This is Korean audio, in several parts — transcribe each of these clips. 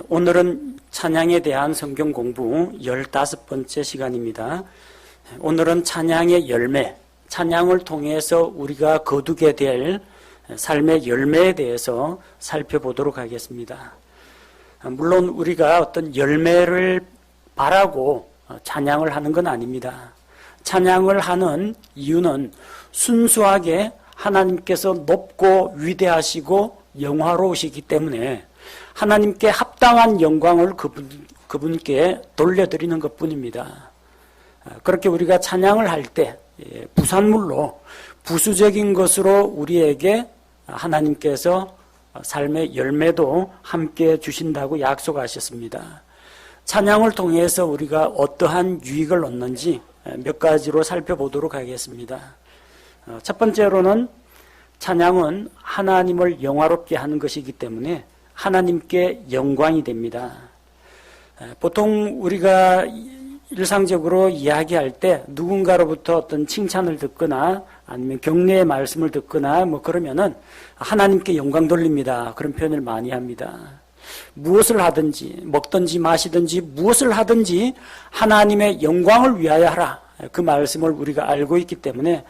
오늘은 찬양에 대한 성경 공부 15번째 시간입니다. 오늘은 찬양의 열매, 찬양을 통해서 우리가 거두게 될 삶의 열매에 대해서 살펴보도록 하겠습니다. 물론 우리가 어떤 열매를 바라고 찬양을 하는 건 아닙니다. 찬양을 하는 이유는 순수하게 하나님께서 높고 위대하시고 영화로우시기 때문에 하나님께 합당한 영광을 그분께 돌려드리는 것뿐입니다. 그렇게 우리가 찬양을 할 때 부산물로 부수적인 것으로 우리에게 하나님께서 삶의 열매도 함께 주신다고 약속하셨습니다. 찬양을 통해서 우리가 어떠한 유익을 얻는지 몇 가지로 살펴보도록 하겠습니다. 첫 번째로는 찬양은 하나님을 영화롭게 하는 것이기 때문에 하나님께 영광이 됩니다. 보통 우리가 일상적으로 이야기할 때 누군가로부터 어떤 칭찬을 듣거나 아니면 격려의 말씀을 듣거나 그러면은 하나님께 영광 돌립니다. 그런 표현을 많이 합니다. 무엇을 하든지 먹든지 마시든지 무엇을 하든지 하나님의 영광을 위하여 하라. 그 말씀을 우리가 알고 있기 때문에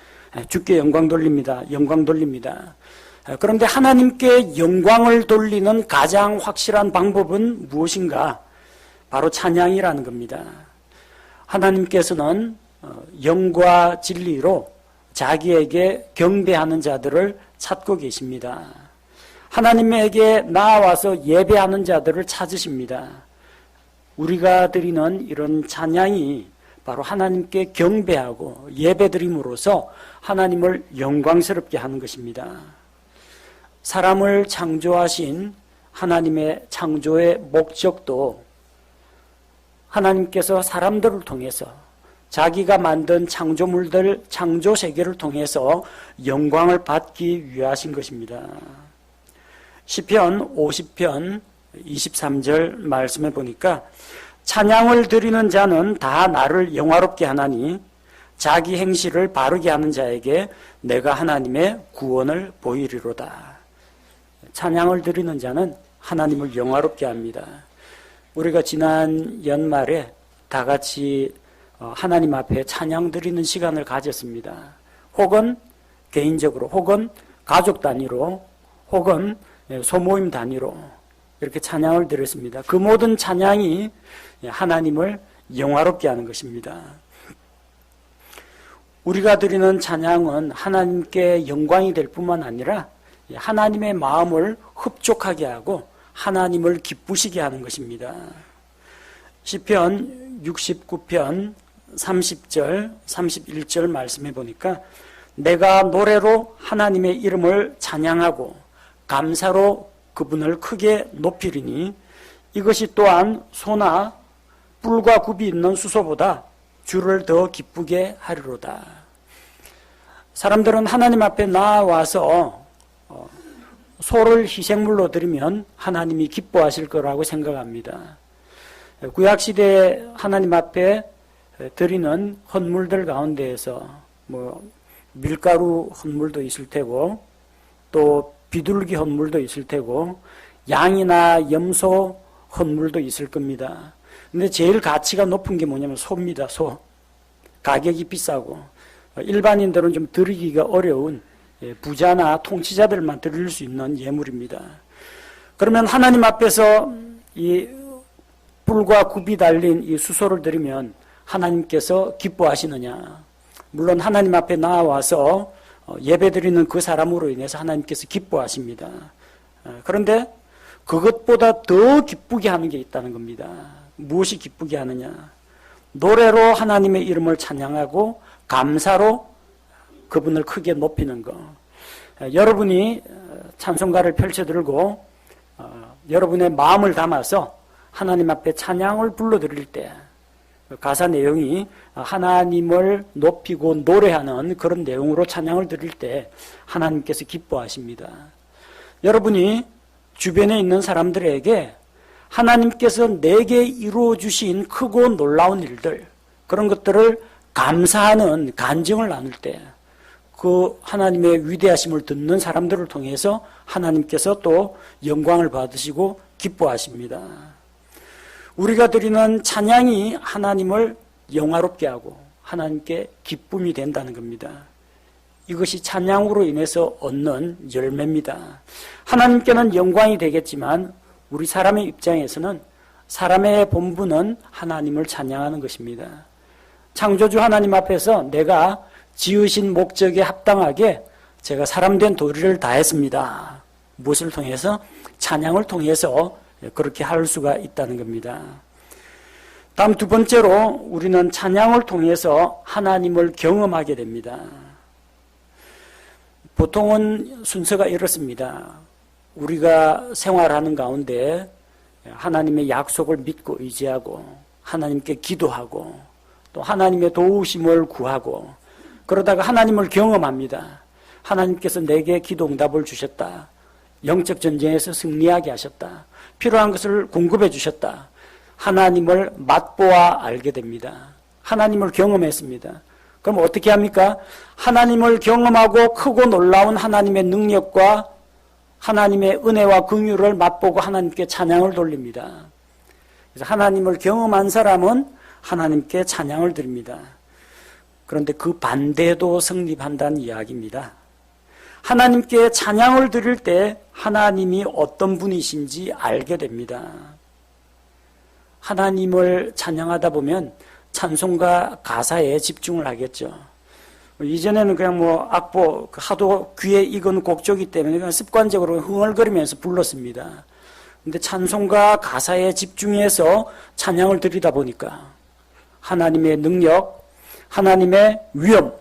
주께 영광 돌립니다. 영광 돌립니다. 그런데 하나님께 영광을 돌리는 가장 확실한 방법은 무엇인가? 바로 찬양이라는 겁니다. 하나님께서는 영과 진리로 자기에게 경배하는 자들을 찾고 계십니다. 하나님에게 나아와서 예배하는 자들을 찾으십니다. 우리가 드리는 이런 찬양이 바로 하나님께 경배하고 예배드림으로써 하나님을 영광스럽게 하는 것입니다. 사람을 창조하신 하나님의 창조의 목적도 하나님께서 사람들을 통해서 자기가 만든 창조물들, 창조 세계를 통해서 영광을 받기 위하신 것입니다. 시편 50편 23절 말씀에 보니까 찬양을 드리는 자는 다 나를 영화롭게 하나니 자기 행실을 바르게 하는 자에게 내가 하나님의 구원을 보이리로다. 찬양을 드리는 자는 하나님을 영화롭게 합니다. 우리가 지난 연말에 다 같이 하나님 앞에 찬양 드리는 시간을 가졌습니다. 혹은 개인적으로, 혹은 가족 단위로, 혹은 소모임 단위로 이렇게 찬양을 드렸습니다. 그 모든 찬양이 하나님을 영화롭게 하는 것입니다. 우리가 드리는 찬양은 하나님께 영광이 될 뿐만 아니라 하나님의 마음을 흡족하게 하고 하나님을 기쁘시게 하는 것입니다. 시편 69편 30절 31절 말씀해 보니까 내가 노래로 하나님의 이름을 찬양하고 감사로 그분을 크게 높이리니 이것이 또한 소나 뿔과 굽이 있는 수소보다 주를 더 기쁘게 하리로다. 사람들은 하나님 앞에 나와서 소를 희생물로 드리면 하나님이 기뻐하실 거라고 생각합니다. 구약시대에 하나님 앞에 드리는 헌물들 가운데에서 밀가루 헌물도 있을 테고 또 비둘기 헌물도 있을 테고 양이나 염소 헌물도 있을 겁니다. 근데 제일 가치가 높은 게 뭐냐면 소입니다. 소. 가격이 비싸고 일반인들은 좀 드리기가 어려운 부자나 통치자들만 드릴 수 있는 예물입니다. 그러면 하나님 앞에서 이 뿔과 굽이 달린 이 수소를 드리면 하나님께서 기뻐하시느냐? 물론 하나님 앞에 나와서 예배드리는 그 사람으로 인해서 하나님께서 기뻐하십니다. 그런데 그것보다 더 기쁘게 하는 게 있다는 겁니다. 무엇이 기쁘게 하느냐? 노래로 하나님의 이름을 찬양하고 감사로 그분을 크게 높이는 것. 여러분이 찬송가를 펼쳐들고 여러분의 마음을 담아서 하나님 앞에 찬양을 불러드릴 때 가사 내용이 하나님을 높이고 노래하는 그런 내용으로 찬양을 드릴 때 하나님께서 기뻐하십니다. 여러분이 주변에 있는 사람들에게 하나님께서 내게 이루어 주신 크고 놀라운 일들, 그런 것들을 감사하는 간증을 나눌 때 그 하나님의 위대하심을 듣는 사람들을 통해서 하나님께서 또 영광을 받으시고 기뻐하십니다. 우리가 드리는 찬양이 하나님을 영화롭게 하고 하나님께 기쁨이 된다는 겁니다. 이것이 찬양으로 인해서 얻는 열매입니다. 하나님께는 영광이 되겠지만 우리 사람의 입장에서는 사람의 본분은 하나님을 찬양하는 것입니다. 창조주 하나님 앞에서 내가 지으신 목적에 합당하게 제가 사람된 도리를 다했습니다. 무엇을 통해서? 찬양을 통해서 그렇게 할 수가 있다는 겁니다. 다음 두 번째로 우리는 찬양을 통해서 하나님을 경험하게 됩니다. 보통은 순서가 이렇습니다. 우리가 생활하는 가운데 하나님의 약속을 믿고 의지하고 하나님께 기도하고 또 하나님의 도우심을 구하고 그러다가 하나님을 경험합니다. 하나님께서 내게 기도 응답을 주셨다. 영적 전쟁에서 승리하게 하셨다. 필요한 것을 공급해 주셨다. 하나님을 맛보아 알게 됩니다. 하나님을 경험했습니다. 그럼 어떻게 합니까? 하나님을 경험하고 크고 놀라운 하나님의 능력과 하나님의 은혜와 긍휼을 맛보고 하나님께 찬양을 돌립니다. 그래서 하나님을 경험한 사람은 하나님께 찬양을 드립니다. 그런데 그 반대도 성립한다는 이야기입니다. 하나님께 찬양을 드릴 때 하나님이 어떤 분이신지 알게 됩니다. 하나님을 찬양하다 보면 찬송가 가사에 집중을 하겠죠. 이전에는 그냥 악보 하도 귀에 익은 곡조기 때문에 그냥 습관적으로 흥얼거리면서 불렀습니다. 근데 찬송가 가사에 집중해서 찬양을 드리다 보니까 하나님의 능력, 하나님의 위엄,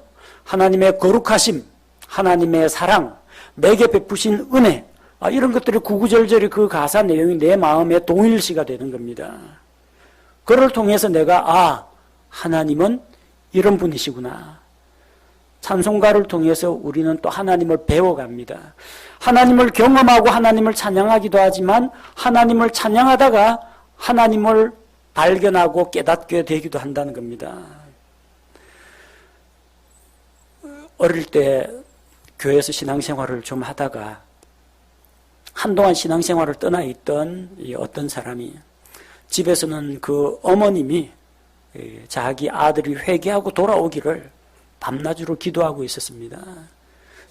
하나님의 거룩하심, 하나님의 사랑, 내게 베푸신 은혜, 이런 것들이 구구절절히 그 가사 내용이 내 마음에 동일시가 되는 겁니다. 그를 통해서 내가 하나님은 이런 분이시구나. 찬송가를 통해서 우리는 또 하나님을 배워갑니다. 하나님을 경험하고 하나님을 찬양하기도 하지만 하나님을 찬양하다가 하나님을 발견하고 깨닫게 되기도 한다는 겁니다. 어릴 때 교회에서 신앙생활을 좀 하다가 한동안 신앙생활을 떠나 있던 어떤 사람이 집에서는 그 어머님이 자기 아들이 회개하고 돌아오기를 밤낮으로 기도하고 있었습니다.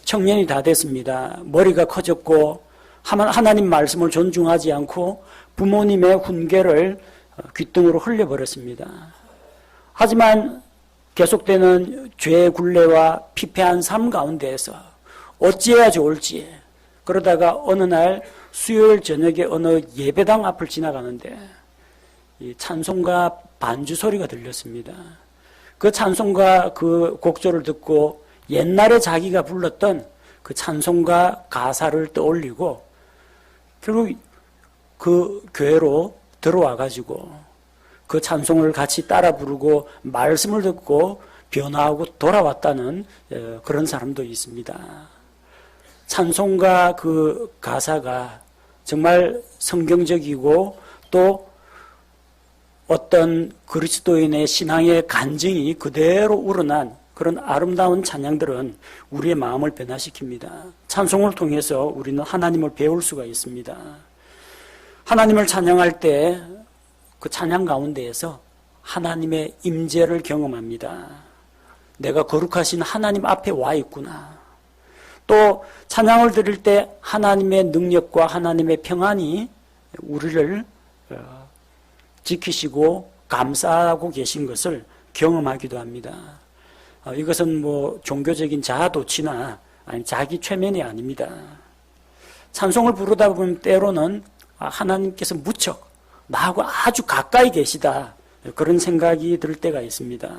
청년이 다 됐습니다. 머리가 커졌고 하나님 말씀을 존중하지 않고 부모님의 훈계를 귓등으로 흘려버렸습니다. 하지만 계속되는 죄의 굴레와 피폐한 삶 가운데에서 어찌해야 좋을지 그러다가 어느 날 수요일 저녁에 어느 예배당 앞을 지나가는데 이 찬송가 반주 소리가 들렸습니다. 그 찬송가 그 곡조를 듣고 옛날에 자기가 불렀던 그 찬송가 가사를 떠올리고 결국 그 교회로 들어와가지고 그 찬송을 같이 따라 부르고 말씀을 듣고 변화하고 돌아왔다는 그런 사람도 있습니다. 찬송가 그 가사가 정말 성경적이고 또 어떤 그리스도인의 신앙의 간증이 그대로 우러난 그런 아름다운 찬양들은 우리의 마음을 변화시킵니다. 찬송을 통해서 우리는 하나님을 배울 수가 있습니다. 하나님을 찬양할 때 그 찬양 가운데에서 하나님의 임재를 경험합니다. 내가 거룩하신 하나님 앞에 와 있구나. 또 찬양을 드릴 때 하나님의 능력과 하나님의 평안이 우리를 지키시고 감싸고 계신 것을 경험하기도 합니다. 이것은 종교적인 자아도취나 아니 자기 최면이 아닙니다. 찬송을 부르다 보면 때로는 하나님께서 무척 나하고 아주 가까이 계시다 그런 생각이 들 때가 있습니다.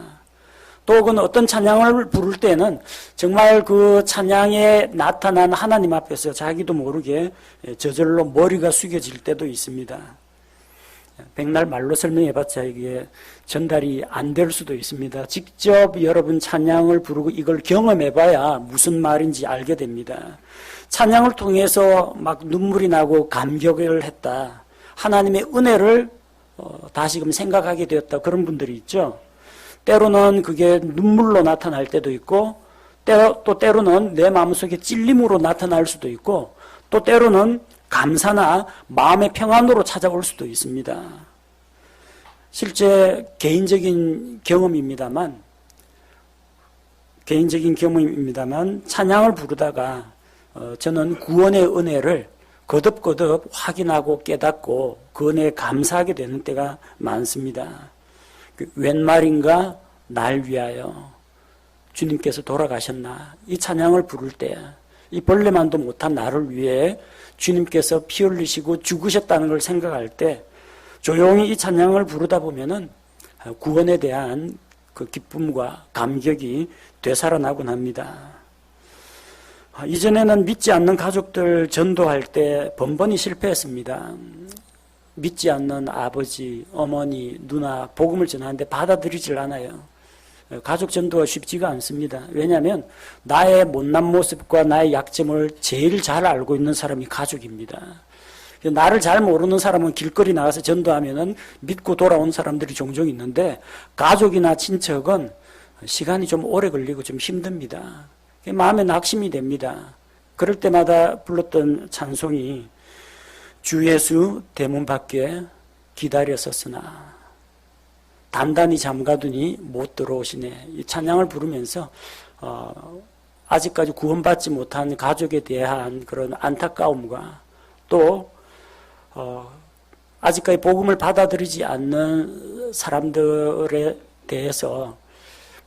또 혹은 어떤 찬양을 부를 때는 정말 그 찬양에 나타난 하나님 앞에서 자기도 모르게 저절로 머리가 숙여질 때도 있습니다. 백날 말로 설명해봤자 이게 전달이 안 될 수도 있습니다. 직접 여러분 찬양을 부르고 이걸 경험해봐야 무슨 말인지 알게 됩니다. 찬양을 통해서 막 눈물이 나고 감격을 했다. 하나님의 은혜를 다시금 생각하게 되었다. 그런 분들이 있죠. 때로는 그게 눈물로 나타날 때도 있고 또 때로는 내 마음속에 찔림으로 나타날 수도 있고 또 때로는 감사나 마음의 평안으로 찾아올 수도 있습니다. 실제 개인적인 경험입니다만 찬양을 부르다가 저는 구원의 은혜를 거듭거듭 확인하고 깨닫고 그 은혜에 감사하게 되는 때가 많습니다. 웬 말인가 날 위하여 주님께서 돌아가셨나, 이 찬양을 부를 때 이 벌레만도 못한 나를 위해 주님께서 피 흘리시고 죽으셨다는 걸 생각할 때 조용히 이 찬양을 부르다 보면은 구원에 대한 그 기쁨과 감격이 되살아나곤 합니다. 이전에는 믿지 않는 가족들 전도할 때 번번이 실패했습니다. 믿지 않는 아버지, 어머니, 누나 복음을 전하는데 받아들이질 않아요. 가족 전도가 쉽지가 않습니다. 왜냐하면 나의 못난 모습과 나의 약점을 제일 잘 알고 있는 사람이 가족입니다. 나를 잘 모르는 사람은 길거리 나가서 전도하면은 믿고 돌아온 사람들이 종종 있는데, 가족이나 친척은 시간이 좀 오래 걸리고 좀 힘듭니다. 마음에 낙심이 됩니다. 그럴 때마다 불렀던 찬송이 주 예수 대문 밖에 기다렸었으나 단단히 잠가두니 못 들어오시네. 이 찬양을 부르면서 아직까지 구원받지 못한 가족에 대한 그런 안타까움과 또 아직까지 복음을 받아들이지 않는 사람들에 대해서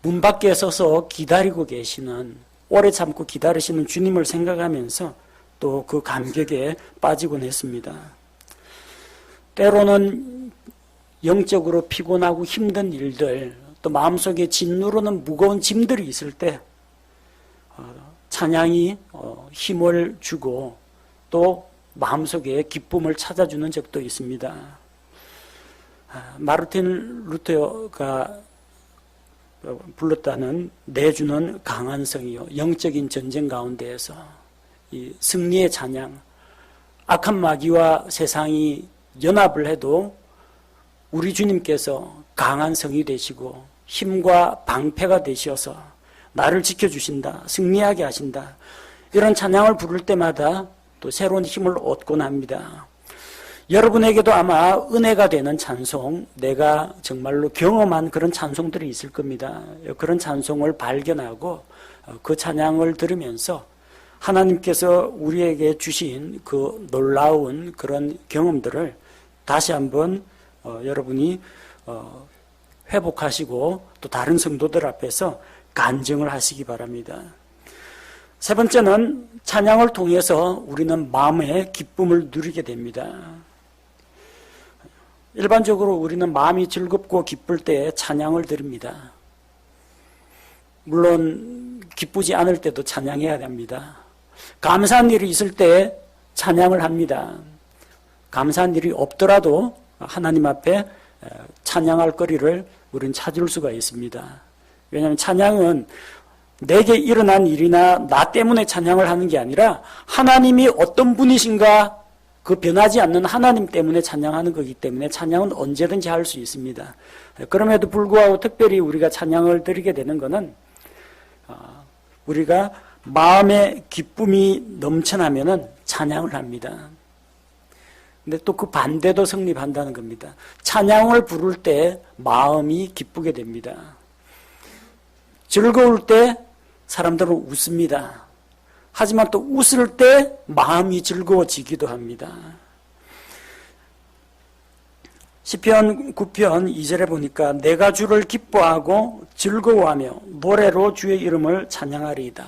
문 밖에 서서 기다리고 계시는, 오래 참고 기다리시는 주님을 생각하면서 또 그 감격에 빠지곤 했습니다. 때로는 영적으로 피곤하고 힘든 일들, 또 마음속에 짓누르는 무거운 짐들이 있을 때 찬양이 힘을 주고 또 마음속에 기쁨을 찾아주는 적도 있습니다. 마르틴 루터가 불렀다는 내주는 강한 성이요, 영적인 전쟁 가운데에서 이 승리의 찬양, 악한 마귀와 세상이 연합을 해도 우리 주님께서 강한 성이 되시고 힘과 방패가 되셔서 나를 지켜주신다, 승리하게 하신다, 이런 찬양을 부를 때마다 또 새로운 힘을 얻곤 합니다. 여러분에게도 아마 은혜가 되는 찬송, 내가 정말로 경험한 그런 찬송들이 있을 겁니다. 그런 찬송을 발견하고 그 찬양을 들으면서 하나님께서 우리에게 주신 그 놀라운 그런 경험들을 다시 한번 여러분이 회복하시고 또 다른 성도들 앞에서 간증을 하시기 바랍니다. 세 번째는 찬양을 통해서 우리는 마음의 기쁨을 누리게 됩니다. 일반적으로 우리는 마음이 즐겁고 기쁠 때 찬양을 드립니다. 물론 기쁘지 않을 때도 찬양해야 됩니다. 감사한 일이 있을 때 찬양을 합니다. 감사한 일이 없더라도 하나님 앞에 찬양할 거리를 우리는 찾을 수가 있습니다. 왜냐하면 찬양은 내게 일어난 일이나 나 때문에 찬양을 하는 게 아니라 하나님이 어떤 분이신가, 그 변하지 않는 하나님 때문에 찬양하는 거기 때문에 찬양은 언제든지 할 수 있습니다. 그럼에도 불구하고 특별히 우리가 찬양을 드리게 되는 것은 우리가 마음의 기쁨이 넘쳐나면은 찬양을 합니다. 근데 또 그 반대도 성립한다는 겁니다. 찬양을 부를 때 마음이 기쁘게 됩니다. 즐거울 때 사람들은 웃습니다. 하지만 또 웃을 때 마음이 즐거워지기도 합니다. 시편 9편 2절에 보니까 내가 주를 기뻐하고 즐거워하며 노래로 주의 이름을 찬양하리이다.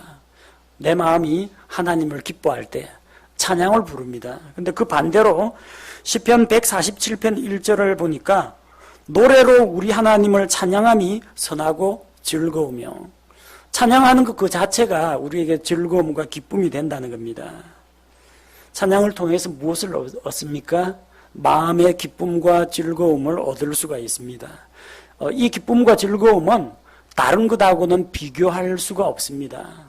내 마음이 하나님을 기뻐할 때 찬양을 부릅니다. 근데 그 반대로 시편 147편 1절을 보니까 노래로 우리 하나님을 찬양함이 선하고 즐거우며, 찬양하는 것 그 자체가 우리에게 즐거움과 기쁨이 된다는 겁니다. 찬양을 통해서 무엇을 얻습니까? 마음의 기쁨과 즐거움을 얻을 수가 있습니다. 이 기쁨과 즐거움은 다른 것하고는 비교할 수가 없습니다.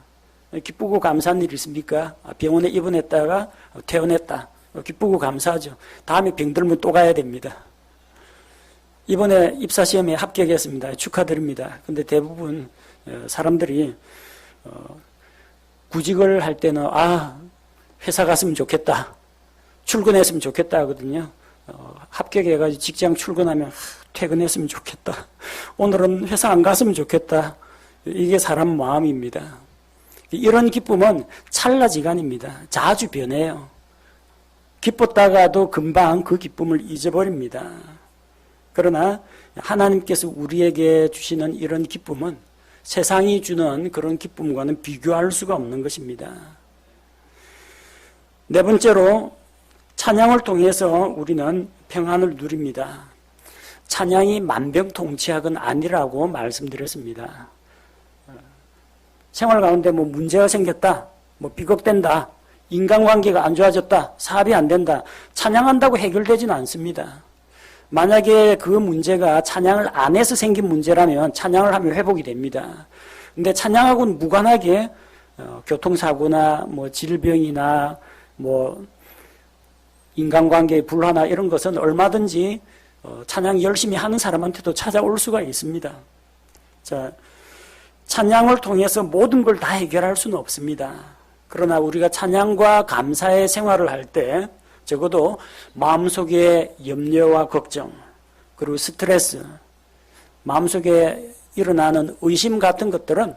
기쁘고 감사한 일 있습니까? 병원에 입원했다가 퇴원했다. 기쁘고 감사하죠. 다음에 병들면 또 가야 됩니다. 이번에 입사시험에 합격했습니다. 축하드립니다. 근데 대부분 사람들이 구직을 할 때는 회사 갔으면 좋겠다. 출근했으면 좋겠다 하거든요. 합격해가지고 직장 출근하면 퇴근했으면 좋겠다. 오늘은 회사 안 갔으면 좋겠다. 이게 사람 마음입니다. 이런 기쁨은 찰나지간입니다. 자주 변해요. 기뻤다가도 금방 그 기쁨을 잊어버립니다. 그러나 하나님께서 우리에게 주시는 이런 기쁨은 세상이 주는 그런 기쁨과는 비교할 수가 없는 것입니다. 네 번째로 찬양을 통해서 우리는 평안을 누립니다. 찬양이 만병통치약은 아니라고 말씀드렸습니다. 생활 가운데 문제가 생겼다, 비극된다, 인간관계가 안 좋아졌다, 사업이 안 된다, 찬양한다고 해결되지는 않습니다. 만약에 그 문제가 찬양을 안 해서 생긴 문제라면 찬양을 하면 회복이 됩니다. 근데 찬양하고는 무관하게 교통사고나 질병이나 인간관계의 불화나 이런 것은 얼마든지 찬양 열심히 하는 사람한테도 찾아올 수가 있습니다. 자, 찬양을 통해서 모든 걸 다 해결할 수는 없습니다. 그러나 우리가 찬양과 감사의 생활을 할 때 적어도 마음속의 염려와 걱정, 그리고 스트레스, 마음속에 일어나는 의심 같은 것들은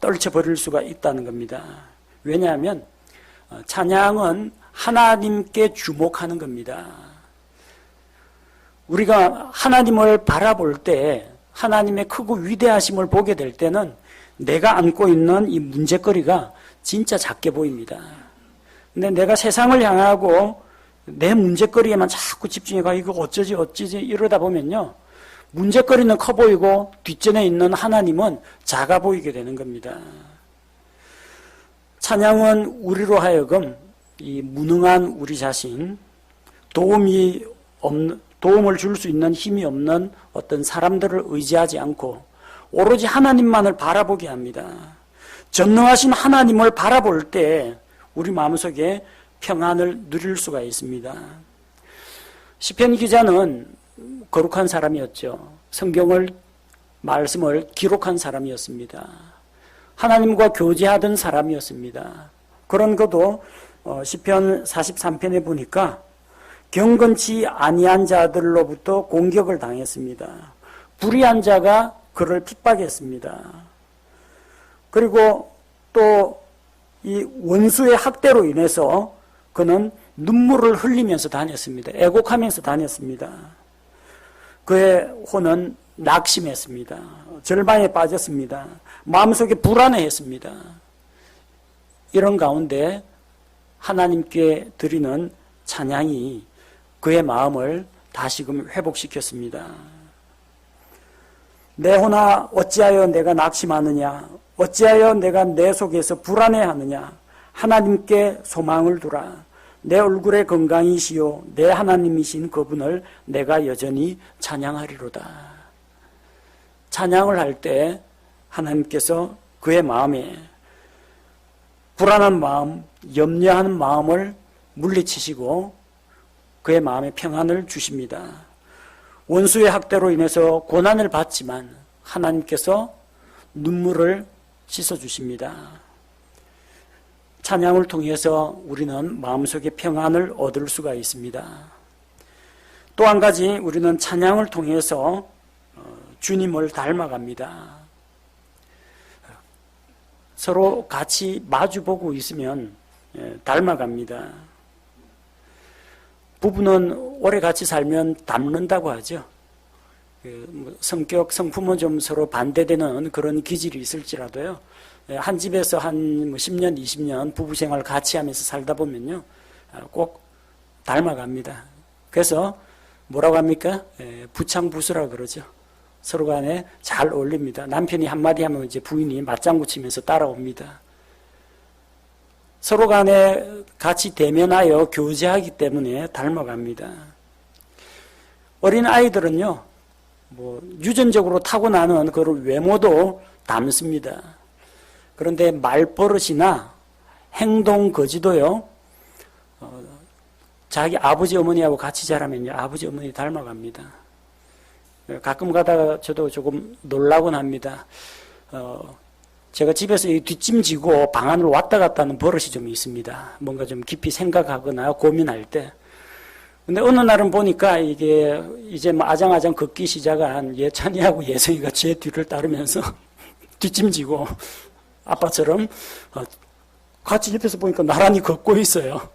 떨쳐버릴 수가 있다는 겁니다. 왜냐하면 찬양은 하나님께 주목하는 겁니다. 우리가 하나님을 바라볼 때, 하나님의 크고 위대하심을 보게 될 때는 내가 안고 있는 이 문제거리가 진짜 작게 보입니다. 근데 내가 세상을 향하고 내 문제거리에만 자꾸 집중해가 이거 어쩌지 이러다 보면요, 문제거리는 커 보이고 뒷전에 있는 하나님은 작아 보이게 되는 겁니다. 찬양은 우리로 하여금 이 무능한 우리 자신, 도움을 줄 수 있는 힘이 없는 어떤 사람들을 의지하지 않고 오로지 하나님만을 바라보게 합니다. 전능하신 하나님을 바라볼 때 우리 마음속에 평안을 누릴 수가 있습니다. 시편 기자는 거룩한 사람이었죠. 성경을, 말씀을 기록한 사람이었습니다. 하나님과 교제하던 사람이었습니다. 그런 것도 시편 43편에 보니까 경건치 아니한 자들로부터 공격을 당했습니다. 불의한 자가 그를 핍박했습니다. 그리고 또 이 원수의 학대로 인해서 그는 눈물을 흘리면서 다녔습니다. 애곡하면서 다녔습니다. 그의 혼은 낙심했습니다. 절망에 빠졌습니다. 마음속에 불안해했습니다. 이런 가운데 하나님께 드리는 찬양이 그의 마음을 다시금 회복시켰습니다. 내 혼아 어찌하여 내가 낙심하느냐, 어찌하여 내가 내 속에서 불안해하느냐, 하나님께 소망을 두라. 내 얼굴의 건강이시요 내 하나님이신 그분을 내가 여전히 찬양하리로다. 찬양을 할 때 하나님께서 그의 마음에 불안한 마음, 염려하는 마음을 물리치시고 그의 마음에 평안을 주십니다. 원수의 학대로 인해서 고난을 받지만 하나님께서 눈물을 씻어주십니다. 찬양을 통해서 우리는 마음속에 평안을 얻을 수가 있습니다. 또 한 가지 우리는 찬양을 통해서 주님을 닮아갑니다. 서로 같이 마주보고 있으면 닮아갑니다. 부부는 오래 같이 살면 닮는다고 하죠. 성격, 성품은 좀 서로 반대되는 그런 기질이 있을지라도요, 한 집에서 한 10년, 20년 부부 생활 같이 하면서 살다 보면요, 꼭 닮아갑니다. 그래서 뭐라고 합니까? 부창부수라 그러죠. 서로 간에 잘 어울립니다. 남편이 한마디 하면 이제 부인이 맞장구 치면서 따라옵니다. 서로 간에 같이 대면하여 교제하기 때문에 닮아갑니다. 어린 아이들은요, 유전적으로 타고나는 그런 외모도 닮습니다. 그런데 말버릇이나 행동 거지도요, 자기 아버지 어머니하고 같이 자라면요, 아버지 어머니 닮아갑니다. 가끔 가다가 저도 조금 놀라곤 합니다. 제가 집에서 이 뒷짐지고 방 안으로 왔다 갔다 하는 버릇이 좀 있습니다. 뭔가 좀 깊이 생각하거나 고민할 때. 근데 어느 날은 보니까 이게 이제 뭐 아장아장 걷기 시작한 예찬이하고 예성이가 제 뒤를 따르면서 뒷짐지고 아빠처럼 같이 옆에서 보니까 나란히 걷고 있어요.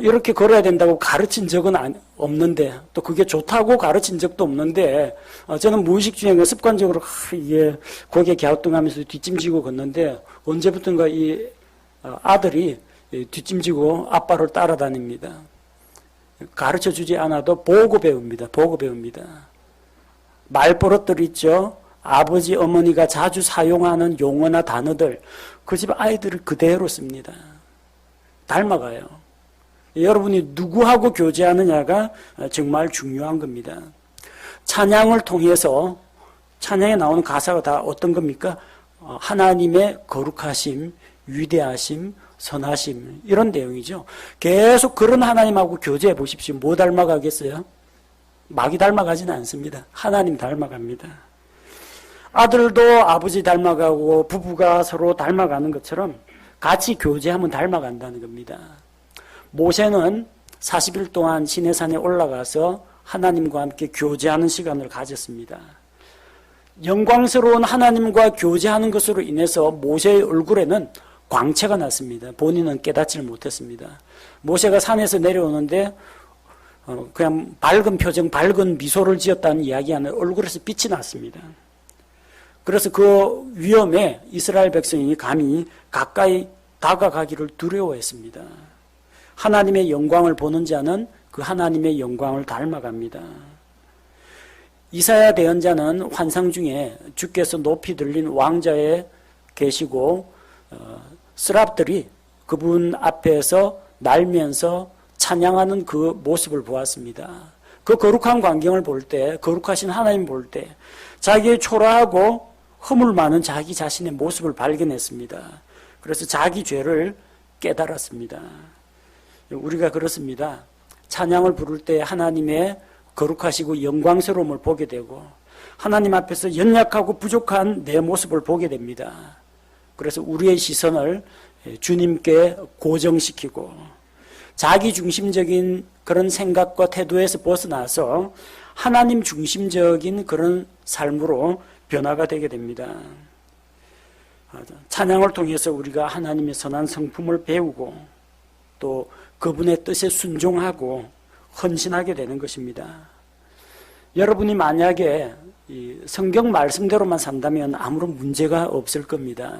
이렇게 걸어야 된다고 가르친 적은 없는데, 또 그게 좋다고 가르친 적도 없는데, 저는 무의식 중에 습관적으로 이게 고개 갸우뚱하면서 뒷짐지고 걷는데, 언제부턴가 이 아들이 뒷짐지고 아빠를 따라다닙니다. 가르쳐 주지 않아도 보고 배웁니다. 보고 배웁니다. 말버릇들 있죠. 아버지, 어머니가 자주 사용하는 용어나 단어들, 그 집 아이들을 그대로 씁니다. 닮아가요. 여러분이 누구하고 교제하느냐가 정말 중요한 겁니다. 찬양을 통해서, 찬양에 나오는 가사가 다 어떤 겁니까? 하나님의 거룩하심, 위대하심, 선하심, 이런 내용이죠. 계속 그런 하나님하고 교제해 보십시오. 뭐 닮아가겠어요? 마귀 닮아가지는 않습니다. 하나님 닮아갑니다. 아들도 아버지 닮아가고 부부가 서로 닮아가는 것처럼 같이 교제하면 닮아간다는 겁니다. 모세는 40일 동안 시내산에 올라가서 하나님과 함께 교제하는 시간을 가졌습니다. 영광스러운 하나님과 교제하는 것으로 인해서 모세의 얼굴에는 광채가 났습니다. 본인은 깨닫지를 못했습니다. 모세가 산에서 내려오는데 그냥 밝은 표정, 밝은 미소를 지었다는 이야기 안에 얼굴에서 빛이 났습니다. 그래서 그 위험에 이스라엘 백성이 감히 가까이 다가가기를 두려워했습니다. 하나님의 영광을 보는 자는 그 하나님의 영광을 닮아갑니다. 이사야 대언자는 환상 중에 주께서 높이 들린 왕자에 계시고 스랍들이 그분 앞에서 날면서 찬양하는 그 모습을 보았습니다. 그 거룩한 광경을 볼 때, 거룩하신 하나님 볼 때 자기의 초라하고 허물 많은 자기 자신의 모습을 발견했습니다. 그래서 자기 죄를 깨달았습니다. 우리가 그렇습니다. 찬양을 부를 때 하나님의 거룩하시고 영광스러움을 보게 되고 하나님 앞에서 연약하고 부족한 내 모습을 보게 됩니다. 그래서 우리의 시선을 주님께 고정시키고 자기 중심적인 그런 생각과 태도에서 벗어나서 하나님 중심적인 그런 삶으로 변화가 되게 됩니다. 찬양을 통해서 우리가 하나님의 선한 성품을 배우고 또 그분의 뜻에 순종하고 헌신하게 되는 것입니다. 여러분이 만약에 이 성경 말씀대로만 산다면 아무런 문제가 없을 겁니다.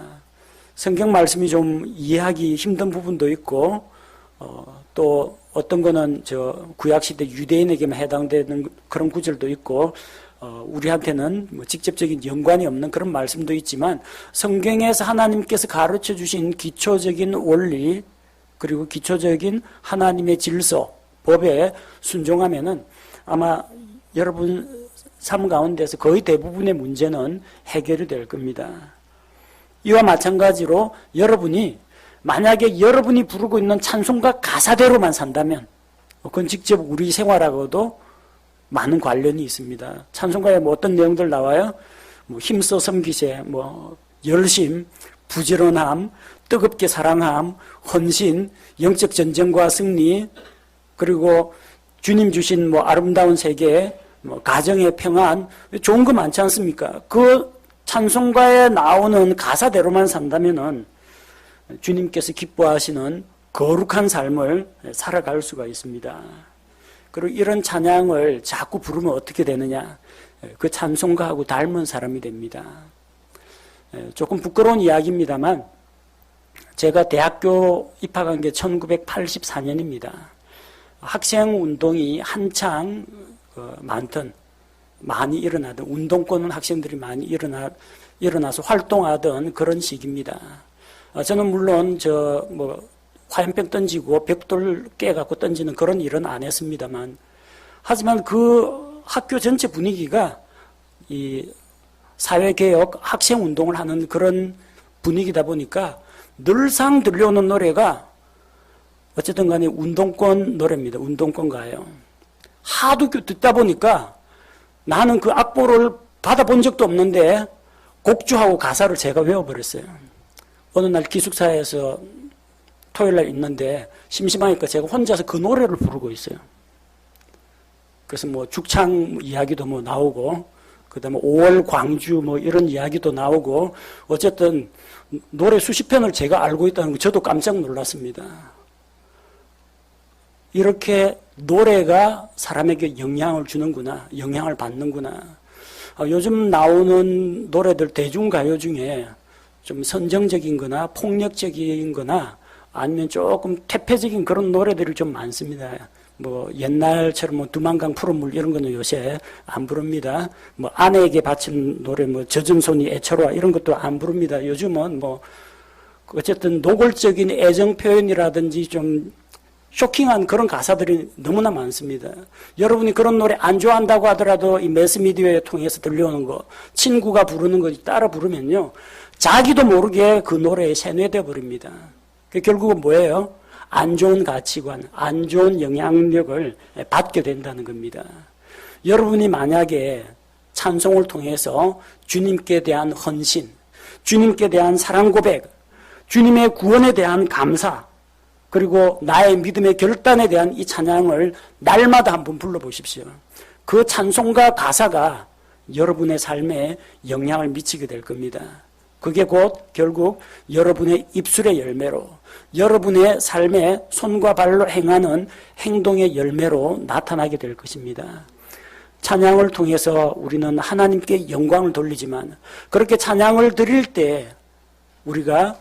성경 말씀이 좀 이해하기 힘든 부분도 있고 또 어떤 거는 구약시대 유대인에게만 해당되는 그런 구절도 있고 우리한테는 뭐 직접적인 연관이 없는 그런 말씀도 있지만 성경에서 하나님께서 가르쳐 주신 기초적인 원리 그리고 기초적인 하나님의 질서, 법에 순종하면은 아마 여러분 삶 가운데서 거의 대부분의 문제는 해결이 될 겁니다. 이와 마찬가지로 여러분이 만약에 여러분이 부르고 있는 찬송가 가사대로만 산다면 그건 직접 우리 생활하고도 많은 관련이 있습니다. 찬송가에 뭐 어떤 내용들 나와요? 뭐 힘써 섬기세, 뭐 열심, 부지런함, 뜨겁게 사랑함, 헌신, 영적 전쟁과 승리, 그리고 주님 주신 뭐 아름다운 세계, 뭐 가정의 평안, 좋은 거 많지 않습니까? 그 찬송가에 나오는 가사대로만 산다면은 주님께서 기뻐하시는 거룩한 삶을 살아갈 수가 있습니다. 그리고 이런 찬양을 자꾸 부르면 어떻게 되느냐? 그 찬송가하고 닮은 사람이 됩니다. 조금 부끄러운 이야기입니다만 제가 대학교 입학한 게 1984년입니다. 학생 운동이 한창 많이 일어나던 운동권은 학생들이 많이 일어나서 활동하던 그런 시기입니다. 저는 물론 화염병 던지고 벽돌 깨갖고 던지는 그런 일은 안 했습니다만 하지만 그 학교 전체 분위기가 이 사회개혁 학생 운동을 하는 그런 분위기다 보니까 늘상 들려오는 노래가 어쨌든 간에 운동권 노래입니다. 운동권 가요. 하도 듣다 보니까 나는 그 악보를 받아본 적도 없는데 곡주하고 가사를 제가 외워버렸어요. 어느 날 기숙사에서 토요일 날 있는데 심심하니까 제가 혼자서 그 노래를 부르고 있어요. 그래서 뭐 죽창 이야기도 뭐 나오고, 그 다음에 5월 광주 뭐 이런 이야기도 나오고, 어쨌든 노래 수십 편을 제가 알고 있다는 거 저도 깜짝 놀랐습니다. 이렇게 노래가 사람에게 영향을 주는구나, 영향을 받는구나. 요즘 나오는 노래들 대중가요 중에 좀 선정적인 거나 폭력적인 거나 아니면 조금 퇴폐적인 그런 노래들이 좀 많습니다. 뭐 옛날처럼 뭐 두만강 푸른물 이런 거는 요새 안 부릅니다. 뭐 아내에게 바친 노래 뭐 젖은 손이 애처로워 이런 것도 안 부릅니다. 요즘은 뭐 어쨌든 노골적인 애정 표현이라든지 좀 쇼킹한 그런 가사들이 너무나 많습니다. 여러분이 그런 노래 안 좋아한다고 하더라도 이 매스미디어에 통해서 들려오는 거, 친구가 부르는 거 따라 부르면요, 자기도 모르게 그 노래에 세뇌되어 버립니다. 결국은 뭐예요? 안 좋은 가치관, 안 좋은 영향력을 받게 된다는 겁니다. 여러분이 만약에 찬송을 통해서 주님께 대한 헌신, 주님께 대한 사랑 고백, 주님의 구원에 대한 감사, 그리고 나의 믿음의 결단에 대한 이 찬양을 날마다 한번 불러보십시오. 그 찬송가 가사가 여러분의 삶에 영향을 미치게 될 겁니다. 그게 곧 결국 여러분의 입술의 열매로, 여러분의 삶에 손과 발로 행하는 행동의 열매로 나타나게 될 것입니다. 찬양을 통해서 우리는 하나님께 영광을 돌리지만, 그렇게 찬양을 드릴 때 우리가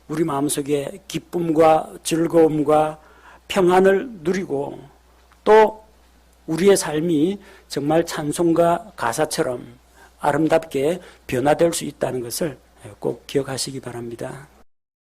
우리 마음속에 기쁨과 즐거움과 평안을 누리고, 또 우리의 삶이 정말 찬송가 가사처럼 아름답게 변화될 수 있다는 것을 꼭 기억하시기 바랍니다.